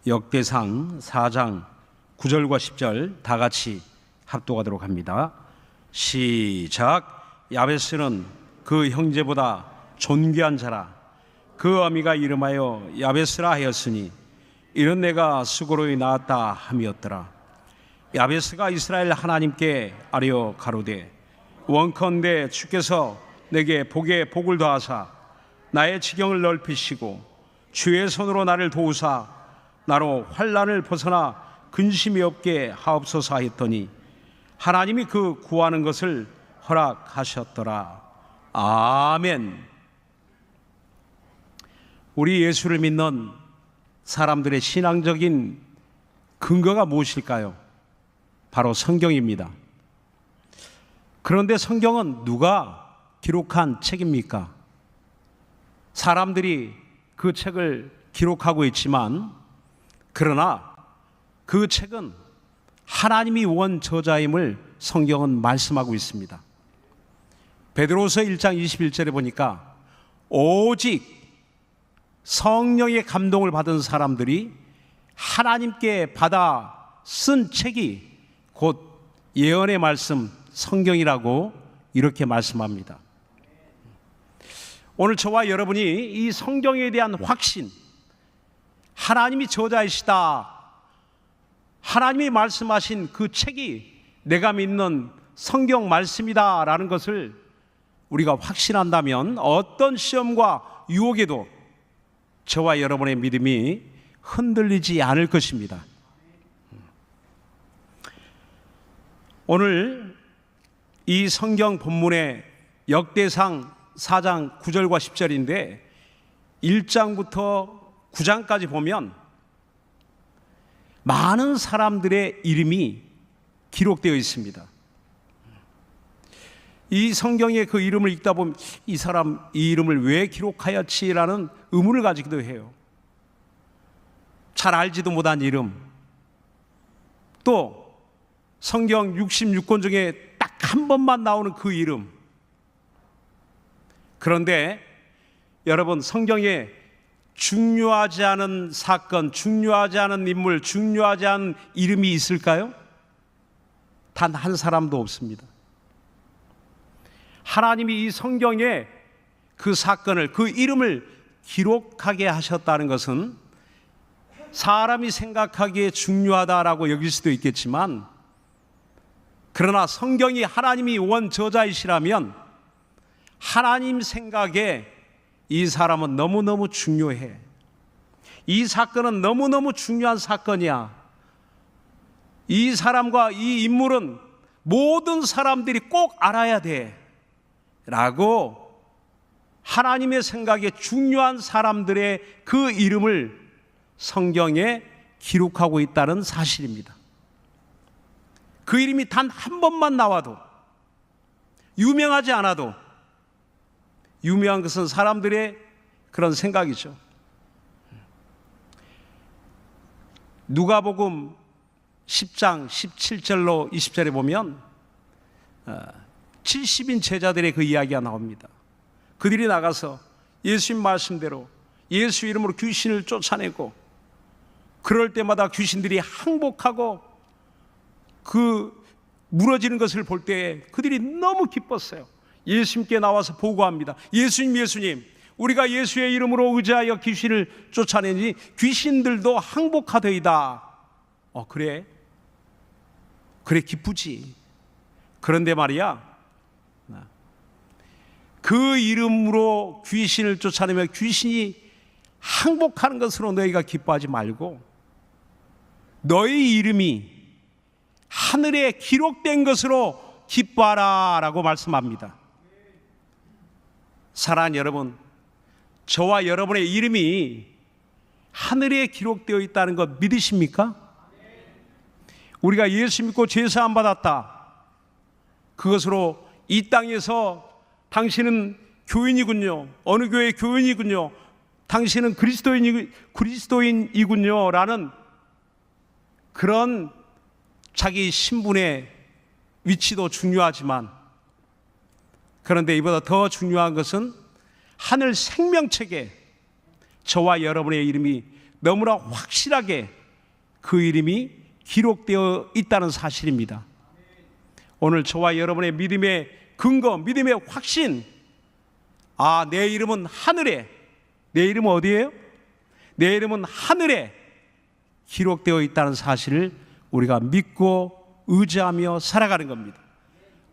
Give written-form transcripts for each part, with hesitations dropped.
역대상 4장 9절과 10절 다 같이 합독하도록 합니다. 시작. 야베스는 그 형제보다 존귀한 자라. 그 어미가 이름하여 야베스라 하였으니 이런 내가 수고로이 낳았다 함이었더라. 야베스가 이스라엘 하나님께 아뢰어 가로되 원컨대 주께서 내게 복에 복을 더하사 나의 지경을 넓히시고 주의 손으로 나를 도우사 나로 환난을 벗어나 근심이 없게 하옵소서 했더니 하나님이 그 구하는 것을 허락하셨더라. 아멘. 우리 예수를 믿는 사람들의 신앙적인 근거가 무엇일까요? 바로 성경입니다. 그런데 성경은 누가 기록한 책입니까? 사람들이 그 책을 기록하고 있지만 그러나 그 책은 하나님이 원 저자임을 성경은 말씀하고 있습니다. 베드로서 1장 21절에 보니까 오직 성령의 감동을 받은 사람들이 하나님께 받아 쓴 책이 곧 예언의 말씀 성경이라고 이렇게 말씀합니다. 오늘 저와 여러분이 이 성경에 대한 확신, 하나님이 저자이시다, 하나님이 말씀하신 그 책이 내가 믿는 성경 말씀이다 라는 것을 우리가 확신한다면 어떤 시험과 유혹에도 저와 여러분의 믿음이 흔들리지 않을 것입니다. 오늘 이 성경 본문의 역대상 4장 9절과 10절인데 1장부터 9장까지 보면 많은 사람들의 이름이 기록되어 있습니다. 이 성경의 그 이름을 읽다 보면 이 사람 이 이름을 왜 기록하였지라는 의문을 가지기도 해요. 잘 알지도 못한 이름, 또 성경 66권 중에 딱 한 번만 나오는 그 이름. 그런데 여러분, 성경에 중요하지 않은 사건, 중요하지 않은 인물, 중요하지 않은 이름이 있을까요? 단 한 사람도 없습니다. 하나님이 이 성경에 그 사건을, 그 이름을 기록하게 하셨다는 것은 사람이 생각하기에 중요하다라고 여길 수도 있겠지만, 그러나 성경이 하나님이 원 저자이시라면 하나님 생각에 이 사람은 너무너무 중요해. 이 사건은 너무너무 중요한 사건이야. 이 사람과 이 인물은 모든 사람들이 꼭 알아야 돼 라고 하나님의 생각에 중요한 사람들의 그 이름을 성경에 기록하고 있다는 사실입니다. 그 이름이 단 한 번만 나와도, 유명하지 않아도, 유명한 것은 사람들의 그런 생각이죠. 누가복음 10장 17절로 20절에 보면 70인 제자들의 그 이야기가 나옵니다. 그들이 나가서 예수님 말씀대로 예수 이름으로 귀신을 쫓아내고, 그럴 때마다 귀신들이 항복하고 그 무너지는 것을 볼 때 그들이 너무 기뻤어요. 예수님께 나와서 보고합니다. 예수님, 우리가 예수의 이름으로 의지하여 귀신을 쫓아내니 귀신들도 항복하더이다. 그래 기쁘지. 그런데 말이야, 그 이름으로 귀신을 쫓아내면 귀신이 항복하는 것으로 너희가 기뻐하지 말고 너희 이름이 하늘에 기록된 것으로 기뻐하라 라고 말씀합니다. 사랑하는 여러분, 저와 여러분의 이름이 하늘에 기록되어 있다는 것 믿으십니까? 우리가 예수 믿고 죄 사함 받았다, 그것으로 이 땅에서 당신은 교인이군요, 어느 교회 교인이군요, 당신은 그리스도인이군요 라는 그런 자기 신분의 위치도 중요하지만, 그런데 이보다 더 중요한 것은 하늘 생명책에 저와 여러분의 이름이 너무나 확실하게 그 이름이 기록되어 있다는 사실입니다. 오늘 저와 여러분의 믿음의 근거, 믿음의 확신, 내 이름은 하늘에, 내 이름은 어디예요? 내 이름은 하늘에 기록되어 있다는 사실을 우리가 믿고 의지하며 살아가는 겁니다.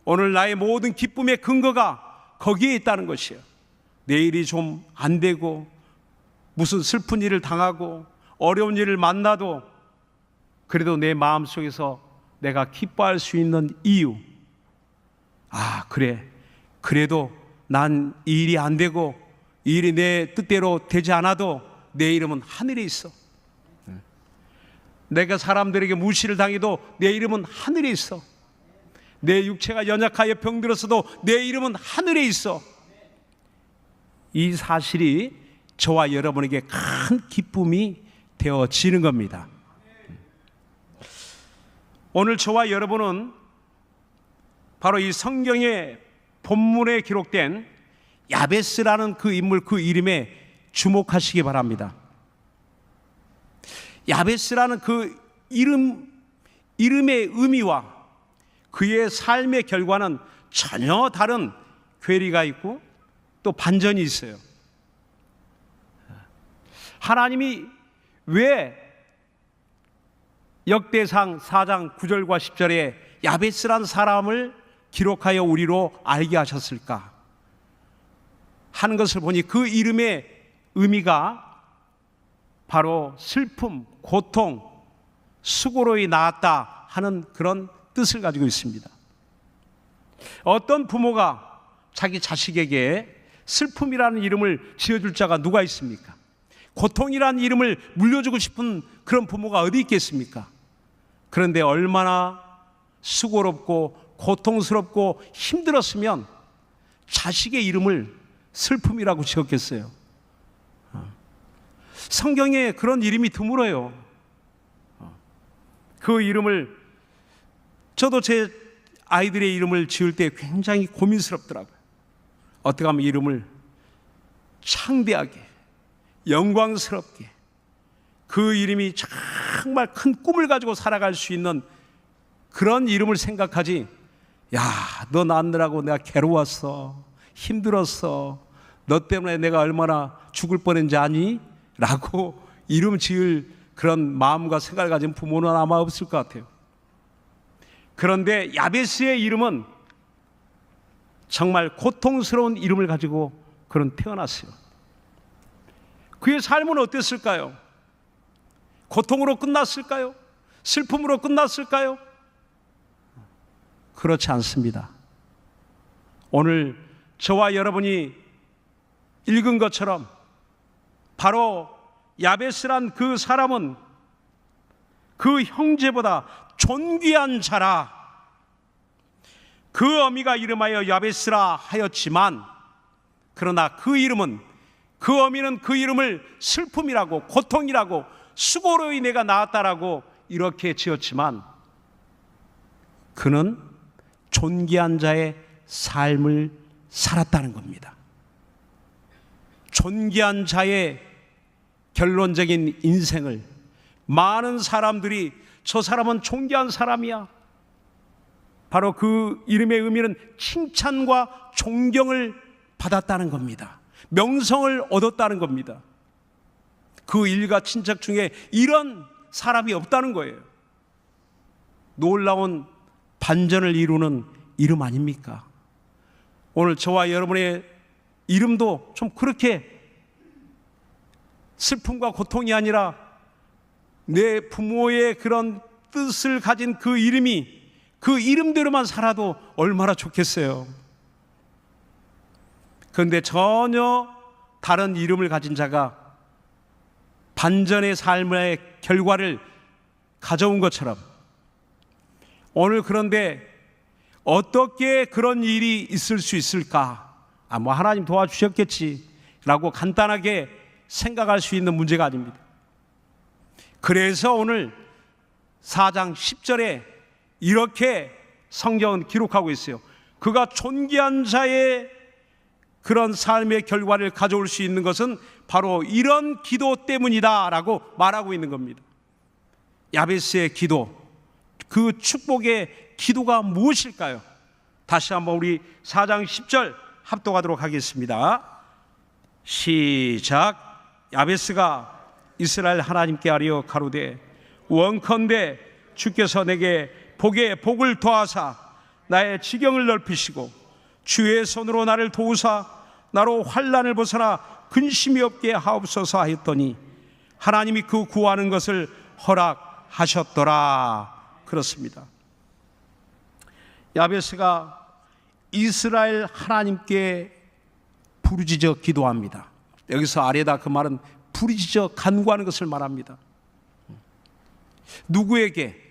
오늘 나의 모든 기쁨의 근거가 거기에 있다는 것이에요. 내 일이 좀 안 되고 무슨 슬픈 일을 당하고 어려운 일을 만나도 그래도 내 마음속에서 내가 기뻐할 수 있는 이유, 그래, 그래도 난 이 일이 안 되고 이 일이 내 뜻대로 되지 않아도 내 이름은 하늘에 있어. 내가 사람들에게 무시를 당해도 내 이름은 하늘에 있어. 내 육체가 연약하여 병들었어도 내 이름은 하늘에 있어. 이 사실이 저와 여러분에게 큰 기쁨이 되어지는 겁니다. 오늘 저와 여러분은 바로 이 성경의 본문에 기록된 야베스라는 그 인물, 그 이름에 주목하시기 바랍니다. 야베스라는 그 이름의 의미와 그의 삶의 결과는 전혀 다른 괴리가 있고 또 반전이 있어요. 하나님이 왜 역대상 4장 9절과 10절에 야베스란 사람을 기록하여 우리로 알게 하셨을까 하는 것을 보니 그 이름의 의미가 바로 슬픔, 고통, 수고로이 나았다 하는 그런 뜻을 가지고 있습니다. 어떤 부모가 자기 자식에게 슬픔이라는 이름을 지어줄 자가 누가 있습니까? 고통이라는 이름을 물려주고 싶은 그런 부모가 어디 있겠습니까? 그런데 얼마나 수고롭고 고통스럽고 힘들었으면 자식의 이름을 슬픔이라고 지었겠어요. 성경에 그런 이름이 드물어요. 그 이름을 저도 제 아이들의 이름을 지을 때 굉장히 고민스럽더라고요. 어떻게 하면 이름을 창대하게 영광스럽게 그 이름이 정말 큰 꿈을 가지고 살아갈 수 있는 그런 이름을 생각하지, 너 낳느라고 내가 괴로웠어, 힘들었어, 너 때문에 내가 얼마나 죽을 뻔했는지 아니? 라고 이름 지을 그런 마음과 생각을 가진 부모는 아마 없을 것 같아요. 그런데 야베스의 이름은 정말 고통스러운 이름을 가지고 그런 태어났어요. 그의 삶은 어땠을까요? 고통으로 끝났을까요? 슬픔으로 끝났을까요? 그렇지 않습니다. 오늘 저와 여러분이 읽은 것처럼 바로 야베스란 그 사람은 그 형제보다 존귀한 자라. 그 어미가 이름하여 야베스라 하였지만 그러나 그 이름은, 그 어미는 그 이름을 슬픔이라고 고통이라고 수고로이 내가 낳았다라고 이렇게 지었지만 그는 존귀한 자의 삶을 살았다는 겁니다. 존귀한 자의 결론적인 인생을 많은 사람들이 저 사람은 존귀한 사람이야. 바로 그 이름의 의미는 칭찬과 존경을 받았다는 겁니다. 명성을 얻었다는 겁니다. 그 일가 친척 중에 이런 사람이 없다는 거예요. 놀라운 반전을 이루는 이름 아닙니까? 오늘 저와 여러분의 이름도 좀 그렇게 슬픔과 고통이 아니라 내 부모의 그런 뜻을 가진 그 이름이 그 이름대로만 살아도 얼마나 좋겠어요. 그런데 전혀 다른 이름을 가진 자가 반전의 삶의 결과를 가져온 것처럼 오늘 그런데 어떻게 그런 일이 있을 수 있을까? 하나님 도와주셨겠지 라고 간단하게 생각할 수 있는 문제가 아닙니다. 그래서 오늘 4장 10절에 이렇게 성경은 기록하고 있어요. 그가 존귀한 자의 그런 삶의 결과를 가져올 수 있는 것은 바로 이런 기도 때문이다라고 말하고 있는 겁니다. 야베스의 기도, 그 축복의 기도가 무엇일까요? 다시 한번 우리 4장 10절 합독하도록 하겠습니다. 시작. 야베스가 이스라엘 하나님께 아뢰어 가로되 원컨대 주께서 내게 복에 복을 더하사 나의 지경을 넓히시고 주의 손으로 나를 도우사 나로 환난을 벗어나 근심이 없게 하옵소서 하였더니 하나님이 그 구하는 것을 허락하셨더라. 그렇습니다. 야베스가 이스라엘 하나님께 부르짖어 기도합니다. 여기서 아뢰다 그 말은 부르짖어 간구하는 것을 말합니다. 누구에게?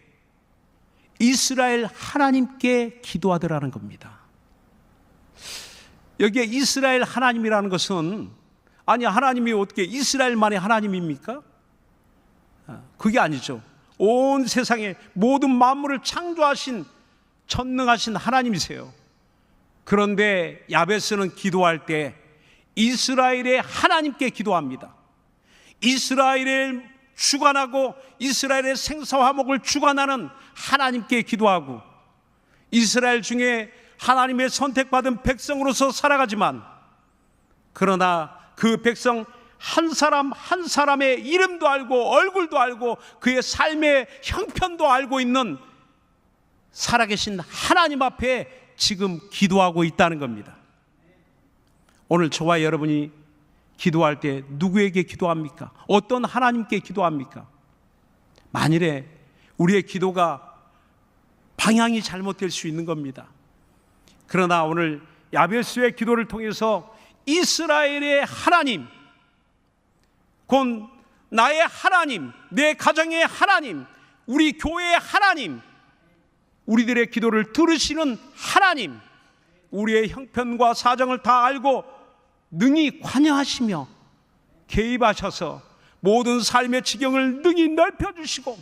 이스라엘 하나님께 기도하더라는 겁니다. 여기에 이스라엘 하나님이라는 것은, 아니 하나님이 어떻게 이스라엘만의 하나님입니까? 그게 아니죠. 온 세상의 모든 만물을 창조하신 전능하신 하나님이세요. 그런데 야베스는 기도할 때 이스라엘의 하나님께 기도합니다. 이스라엘을 주관하고 이스라엘의 생사화목을 주관하는 하나님께 기도하고, 이스라엘 중에 하나님의 선택받은 백성으로서 살아가지만, 그러나 그 백성 한 사람 한 사람의 이름도 알고 얼굴도 알고 그의 삶의 형편도 알고 있는 살아계신 하나님 앞에 지금 기도하고 있다는 겁니다. 오늘 저와 여러분이 기도할 때 누구에게 기도합니까? 어떤 하나님께 기도합니까? 만일에 우리의 기도가 방향이 잘못될 수 있는 겁니다. 그러나 오늘 야베스의 기도를 통해서 이스라엘의 하나님, 곧 나의 하나님, 내 가정의 하나님, 우리 교회의 하나님, 우리들의 기도를 들으시는 하나님, 우리의 형편과 사정을 다 알고 능히 관여하시며 개입하셔서 모든 삶의 지경을 능히 넓혀주시고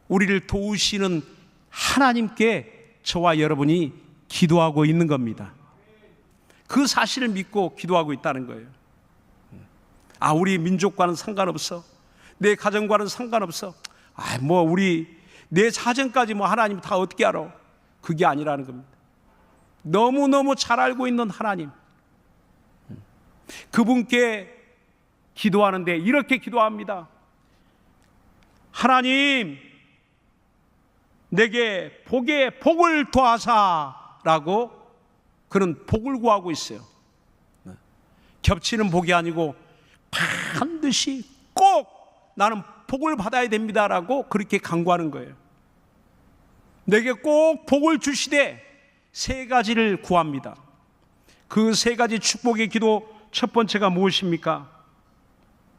우리를 도우시는 하나님께 저와 여러분이 기도하고 있는 겁니다. 그 사실을 믿고 기도하고 있다는 거예요. 우리 민족과는 상관없어, 내 가정과는 상관없어, 내 사정까지 하나님 다 어떻게 알아? 그게 아니라는 겁니다. 너무너무 잘 알고 있는 하나님, 그분께 기도하는데 이렇게 기도합니다. 하나님, 내게 복에 복을 더하사라고 그는 복을 구하고 있어요. 겹치는 복이 아니고 반드시 꼭 나는 복을 받아야 됩니다라고 그렇게 간구하는 거예요. 내게 꼭 복을 주시되 세 가지를 구합니다. 그 세 가지 축복의 기도 첫 번째가 무엇입니까?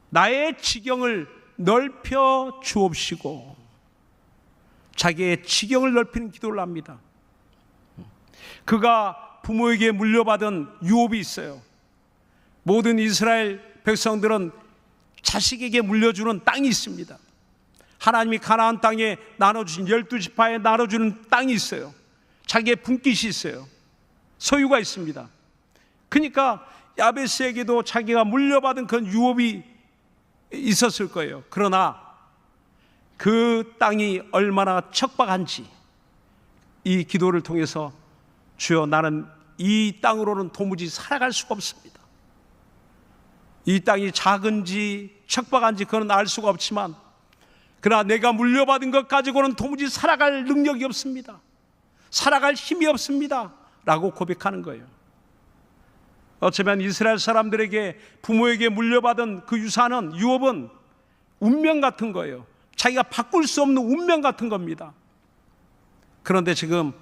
나의 지경을 넓혀 주옵시고, 자기의 지경을 넓히는 기도를 합니다. 그가 부모에게 물려받은 유업이 있어요. 모든 이스라엘 백성들은 자식에게 물려주는 땅이 있습니다. 하나님이 가나안 땅에 나눠주신 12지파에 나눠주는 땅이 있어요. 자기의 분깃이 있어요. 소유가 있습니다. 그러니까 야베스에게도 자기가 물려받은 그 유업이 있었을 거예요. 그러나 그 땅이 얼마나 척박한지 이 기도를 통해서 주여, 나는 이 땅으로는 도무지 살아갈 수가 없습니다. 이 땅이 작은지 척박한지 그건 알 수가 없지만, 그러나 내가 물려받은 것 가지고는 도무지 살아갈 능력이 없습니다. 살아갈 힘이 없습니다 라고 고백하는 거예요. 어쩌면 이스라엘 사람들에게 부모에게 물려받은 그 유산은, 유업은 운명 같은 거예요. 자기가 바꿀 수 없는 운명 같은 겁니다. 그런데 지금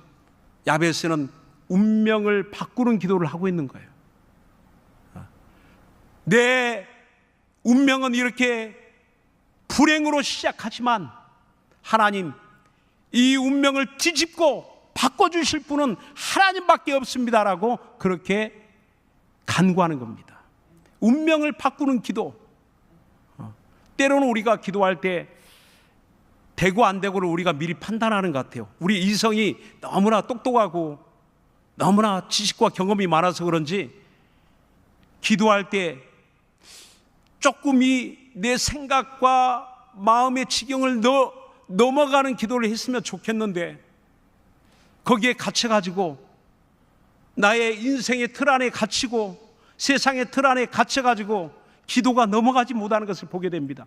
야베스는 운명을 바꾸는 기도를 하고 있는 거예요. 내 운명은 이렇게 불행으로 시작하지만 하나님, 이 운명을 뒤집고 바꿔주실 분은 하나님밖에 없습니다라고 그렇게 간구하는 겁니다. 운명을 바꾸는 기도. 때로는 우리가 기도할 때 되고 안 되고를 우리가 미리 판단하는 것 같아요. 우리 이성이 너무나 똑똑하고 너무나 지식과 경험이 많아서 그런지 기도할 때 조금이 내 생각과 마음의 지경을 넘어가는 기도를 했으면 좋겠는데, 거기에 갇혀가지고 나의 인생의 틀 안에 갇히고 세상의 틀 안에 갇혀가지고 기도가 넘어가지 못하는 것을 보게 됩니다.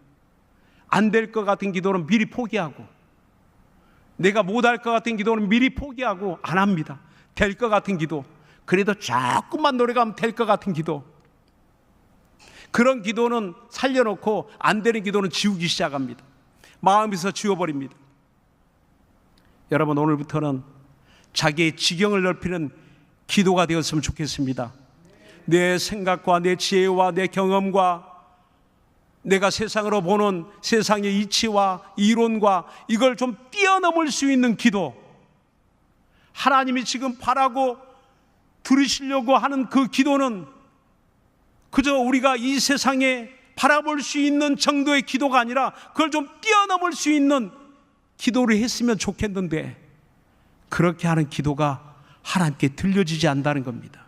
안 될 것 같은 기도는 미리 포기하고, 내가 못할 것 같은 기도는 미리 포기하고 안 합니다. 될 것 같은 기도, 그래도 조금만 노력하면 될 것 같은 기도, 그런 기도는 살려놓고 안 되는 기도는 지우기 시작합니다. 마음에서 지워버립니다. 여러분, 오늘부터는 자기의 지경을 넓히는 기도가 되었으면 좋겠습니다. 내 생각과 내 지혜와 내 경험과 내가 세상으로 보는 세상의 이치와 이론과 이걸 좀 뛰어넘을 수 있는 기도, 하나님이 지금 바라고 들으시려고 하는 그 기도는 그저 우리가 이 세상에 바라볼 수 있는 정도의 기도가 아니라 그걸 좀 뛰어넘을 수 있는 기도를 했으면 좋겠는데, 그렇게 하는 기도가 하나님께 들려지지 않는다는 겁니다.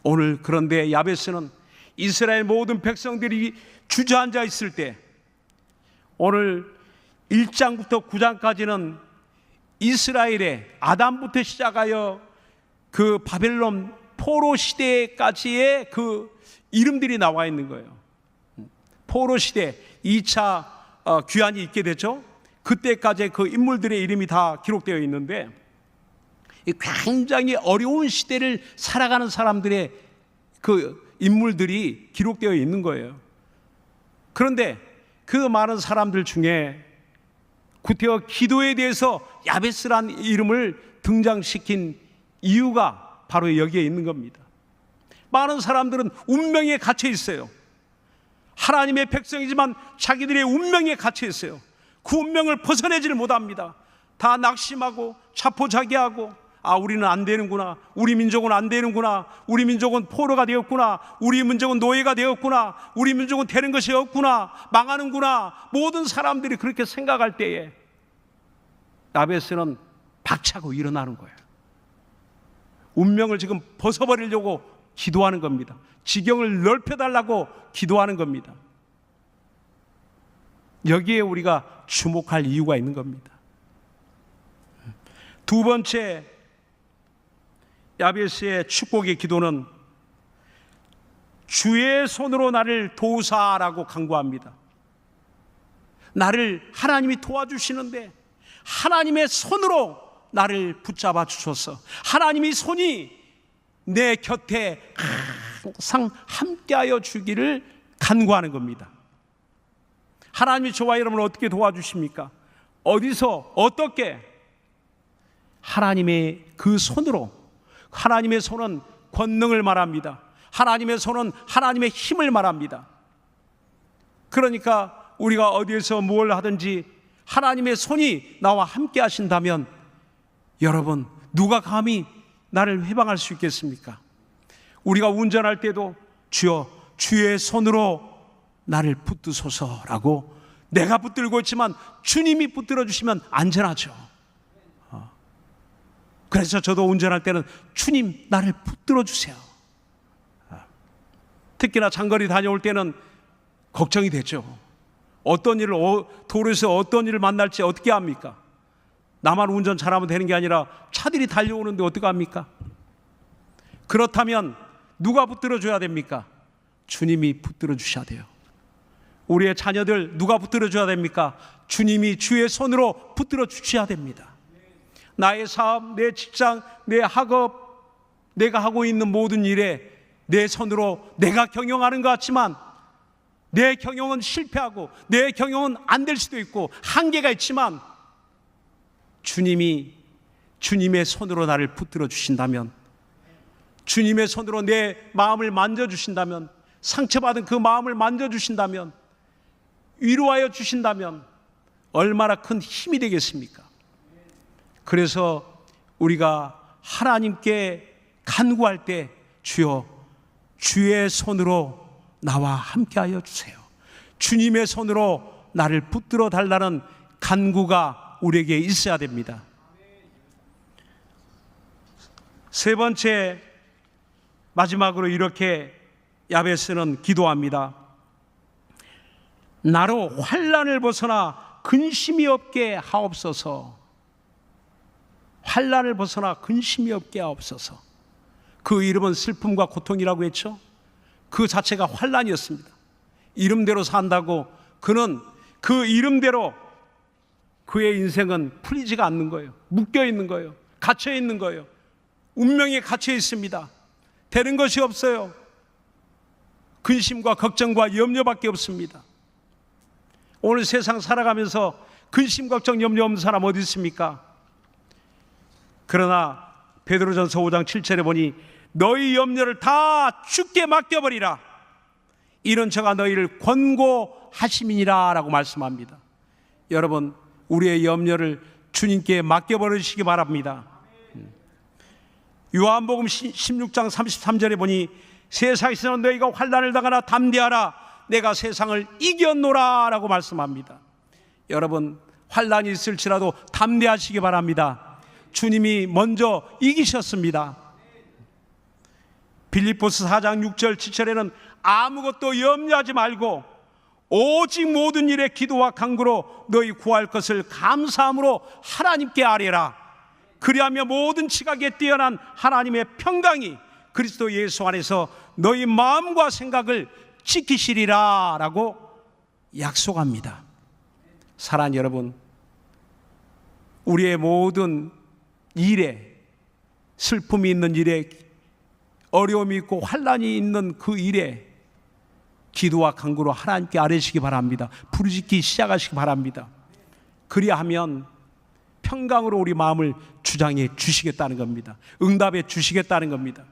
오늘 그런데 야베스는 이스라엘 모든 백성들이 주저앉아 있을 때, 오늘 1장부터 9장까지는 이스라엘의 아담부터 시작하여 그 바벨론 포로 시대까지의 그 이름들이 나와 있는 거예요. 포로 시대 2차 귀환이 있게 되죠. 그때까지 그 인물들의 이름이 다 기록되어 있는데, 굉장히 어려운 시대를 살아가는 사람들의 그 인물들이 기록되어 있는 거예요. 그런데 그 많은 사람들 중에 구태여 기도에 대해서 야베스란 이름을 등장시킨 이유가 바로 여기에 있는 겁니다. 많은 사람들은 운명에 갇혀 있어요. 하나님의 백성이지만 자기들의 운명에 갇혀 있어요. 그 운명을 벗어내지를 못합니다. 다 낙심하고 자포자기하고, 아, 우리는 안 되는구나, 우리 민족은 안 되는구나, 우리 민족은 포로가 되었구나, 우리 민족은 노예가 되었구나, 우리 민족은 되는 것이 없구나, 망하는구나, 모든 사람들이 그렇게 생각할 때에 야베스는 박차고 일어나는 거예요. 운명을 지금 벗어버리려고 기도하는 겁니다. 지경을 넓혀달라고 기도하는 겁니다. 여기에 우리가 주목할 이유가 있는 겁니다. 두 번째, 야베스의 축복의 기도는 주의 손으로 나를 도우사라고 간구합니다. 나를 하나님이 도와주시는데 하나님의 손으로 나를 붙잡아 주셔서 하나님의 손이 내 곁에 항상 함께하여 주기를 간구하는 겁니다. 하나님이 저와 여러분을 어떻게 도와주십니까? 어디서 어떻게? 하나님의 그 손으로. 하나님의 손은 권능을 말합니다. 하나님의 손은 하나님의 힘을 말합니다. 그러니까 우리가 어디에서 뭘 하든지 하나님의 손이 나와 함께 하신다면, 여러분, 누가 감히 나를 회방할 수 있겠습니까? 우리가 운전할 때도 주여 주의 손으로 나를 붙드소서라고, 내가 붙들고 있지만 주님이 붙들어 주시면 안전하죠. 그래서 저도 운전할 때는 주님 나를 붙들어 주세요. 특히나 장거리 다녀올 때는 걱정이 되죠. 어떤 일을, 도로에서 어떤 일을 만날지 어떻게 합니까? 나만 운전 잘하면 되는 게 아니라 차들이 달려오는데 어떻게 합니까? 그렇다면 누가 붙들어 줘야 됩니까? 주님이 붙들어 주셔야 돼요. 우리의 자녀들 누가 붙들어 줘야 됩니까? 주님이 주의 손으로 붙들어 주셔야 됩니다. 나의 사업, 내 직장, 내 학업, 내가 하고 있는 모든 일에 내 손으로 내가 경영하는 것 같지만 내 경영은 실패하고 내 경영은 안 될 수도 있고 한계가 있지만, 주님이 주님의 손으로 나를 붙들어 주신다면, 주님의 손으로 내 마음을 만져주신다면, 상처받은 그 마음을 만져주신다면, 위로하여 주신다면 얼마나 큰 힘이 되겠습니까? 그래서 우리가 하나님께 간구할 때 주여 주의 손으로 나와 함께하여 주세요, 주님의 손으로 나를 붙들어 달라는 간구가 우리에게 있어야 됩니다. 세 번째, 마지막으로 이렇게 야베스는 기도합니다. 나로 환난을 벗어나 근심이 없게 하옵소서. 환난을 벗어나 근심이 없게 하옵소서. 그 이름은 슬픔과 고통이라고 했죠. 그 자체가 환난이었습니다. 이름대로 산다고 그는 그 이름대로 그의 인생은 풀리지가 않는 거예요. 묶여 있는 거예요. 갇혀 있는 거예요. 운명에 갇혀 있습니다. 되는 것이 없어요. 근심과 걱정과 염려밖에 없습니다. 오늘 세상 살아가면서 근심, 걱정, 염려 없는 사람 어디 있습니까? 그러나 베드로전서 5장 7절에 보니 너희 염려를 다 주께 맡겨버리라. 이런 저가 너희를 권고하심이니라 라고 말씀합니다. 여러분, 우리의 염려를 주님께 맡겨버리시기 바랍니다. 요한복음 16장 33절에 보니 세상에서는 너희가 환난을 당하나 담대하라. 내가 세상을 이겼노라 라고 말씀합니다. 여러분, 환난이 있을지라도 담대하시기 바랍니다. 주님이 먼저 이기셨습니다. 빌립보서 4장 6절 7절에는 아무것도 염려하지 말고 오직 모든 일에 기도와 간구로 너희 구할 것을 감사함으로 하나님께 아뢰라. 그리하며 모든 지각에 뛰어난 하나님의 평강이 그리스도 예수 안에서 너희 마음과 생각을 지키시리라 라고 약속합니다. 사랑하는 여러분, 우리의 모든 일에, 슬픔이 있는 일에, 어려움이 있고 환난이 있는 그 일에 기도와 간구로 하나님께 아뢰시기 바랍니다. 부르짖기 시작하시기 바랍니다. 그리하면 평강으로 우리 마음을 주장해 주시겠다는 겁니다. 응답해 주시겠다는 겁니다.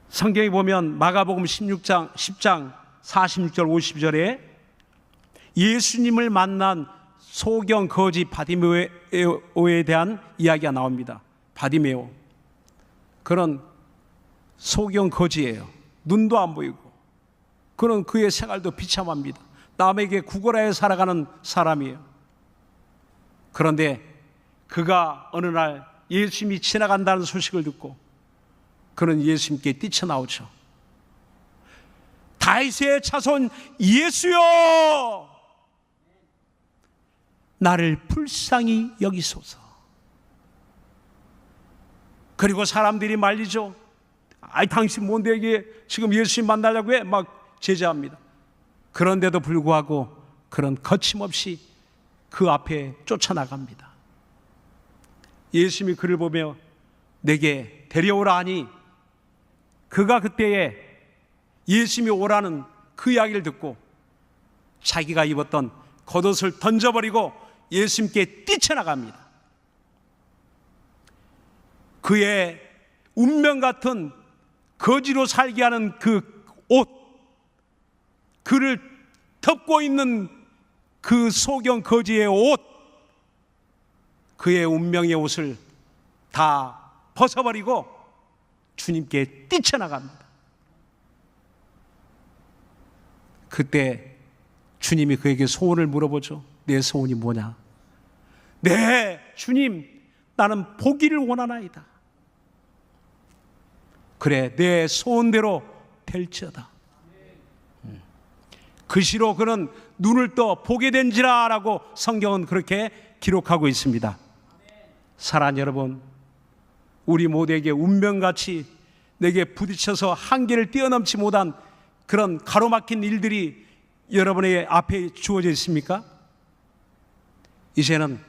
성경에 보면 마가복음 10장 46절 50절에 예수님을 만난 소경 거지 바디메오에 대한 이야기가 나옵니다. 바디메오, 그런 소경 거지예요. 눈도 안 보이고 그는 그의 생활도 비참합니다. 남에게 구걸하여 살아가는 사람이에요. 그런데 그가 어느 날 예수님이 지나간다는 소식을 듣고 그는 예수님께 뛰쳐나오죠. 다윗의 자손 예수여, 나를 불쌍히 여기소서. 그리고 사람들이 말리죠. 아이, 당신 뭔데 이게 지금 예수님 만나려고 해? 막 제지합니다. 그런데도 불구하고 그런 거침없이 그 앞에 쫓아나갑니다. 예수님이 그를 보며 내게 데려오라 하니 그가 그때에 예수님이 오라는 그 이야기를 듣고 자기가 입었던 겉옷을 던져버리고 예수님께 뛰쳐나갑니다. 그의 운명 같은 거지로 살게 하는 그 옷, 그를 덮고 있는 그 소경 거지의 옷, 그의 운명의 옷을 다 벗어버리고 주님께 뛰쳐나갑니다. 그때 주님이 그에게 소원을 물어보죠. 내 소원이 뭐냐? 네, 주님, 나는 보기를 원하나이다. 그래, 내 소원대로 될지어다. 그 시로 그는 눈을 떠 보게 된지라 라고 성경은 그렇게 기록하고 있습니다. 사랑하는 여러분, 우리 모두에게 운명같이 내게 부딪혀서 한계를 뛰어넘지 못한 그런 가로막힌 일들이 여러분의 앞에 주어져 있습니까? 이제는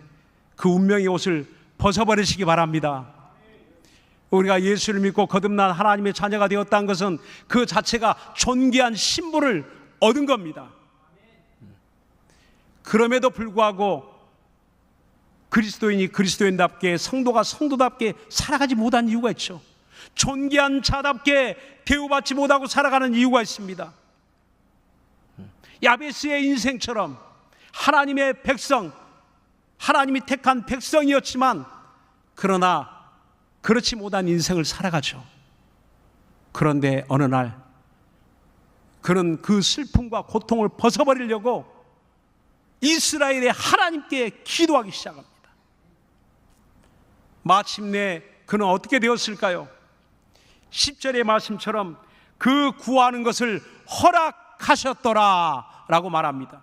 그 운명의 옷을 벗어버리시기 바랍니다. 우리가 예수를 믿고 거듭난 하나님의 자녀가 되었다는 것은 그 자체가 존귀한 신분을 얻은 겁니다. 그럼에도 불구하고 그리스도인이 그리스도인답게, 성도가 성도답게 살아가지 못한 이유가 있죠. 존귀한 자답게 대우받지 못하고 살아가는 이유가 있습니다. 야베스의 인생처럼 하나님의 백성, 하나님이 택한 백성이었지만 그러나 그렇지 못한 인생을 살아가죠. 그런데 어느 날 그는 그 슬픔과 고통을 벗어버리려고 이스라엘의 하나님께 기도하기 시작합니다. 마침내 그는 어떻게 되었을까요? 10절의 말씀처럼 그 구하는 것을 허락하셨더라 라고 말합니다.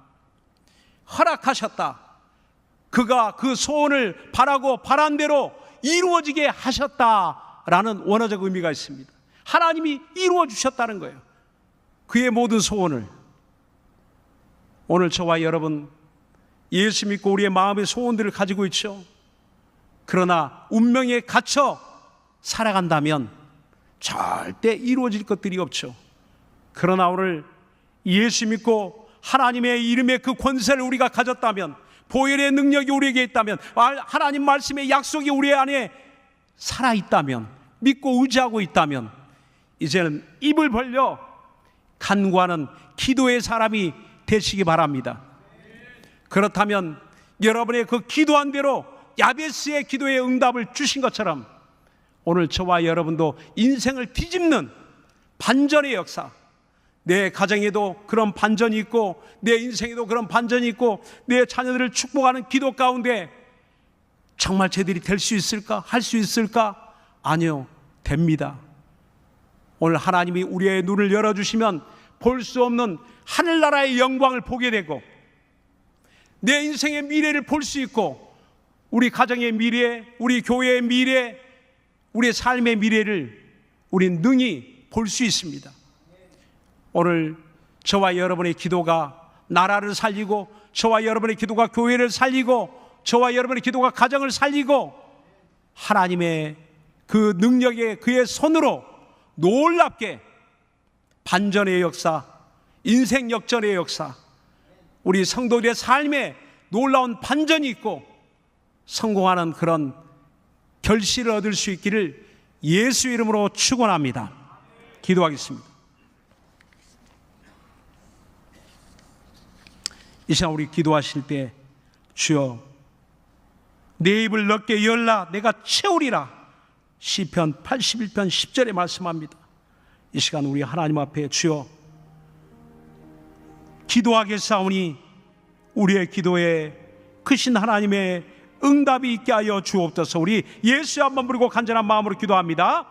허락하셨다. 그가 그 소원을 바라고 바란 대로 이루어지게 하셨다라는 원어적 의미가 있습니다. 하나님이 이루어 주셨다는 거예요. 그의 모든 소원을. 오늘 저와 여러분 예수 믿고 우리의 마음의 소원들을 가지고 있죠. 그러나 운명에 갇혀 살아간다면 절대 이루어질 것들이 없죠. 그러나 오늘 예수 믿고 하나님의 이름의 그 권세를 우리가 가졌다면, 보혈의 능력이 우리에게 있다면, 하나님 말씀의 약속이 우리 안에 살아있다면, 믿고 의지하고 있다면 이제는 입을 벌려 간구하는 기도의 사람이 되시기 바랍니다. 그렇다면 여러분의 그 기도한 대로 야베스의 기도에 응답을 주신 것처럼 오늘 저와 여러분도 인생을 뒤집는 반전의 역사, 내 가정에도 그런 반전이 있고 내 인생에도 그런 반전이 있고 내 자녀들을 축복하는 기도 가운데 정말 저들이 될 수 있을까? 할 수 있을까? 아니요, 됩니다. 오늘 하나님이 우리의 눈을 열어주시면 볼 수 없는 하늘나라의 영광을 보게 되고 내 인생의 미래를 볼 수 있고 우리 가정의 미래, 우리 교회의 미래, 우리의 삶의 미래를 우린 능히 볼 수 있습니다. 오늘 저와 여러분의 기도가 나라를 살리고, 저와 여러분의 기도가 교회를 살리고, 저와 여러분의 기도가 가정을 살리고, 하나님의 그 능력에 그의 손으로 놀랍게 반전의 역사, 인생 역전의 역사, 우리 성도들의 삶에 놀라운 반전이 있고 성공하는 그런 결실을 얻을 수 있기를 예수 이름으로 축원합니다. 기도하겠습니다. 이 시간 우리 기도하실 때 주여 내 입을 넓게 열라 내가 채우리라, 시편 81편 10절에 말씀합니다. 이 시간 우리 하나님 앞에 주여 기도하겠사오니 우리의 기도에 크신 하나님의 응답이 있게 하여 주옵소서. 우리 예수 한번 부르고 간절한 마음으로 기도합니다.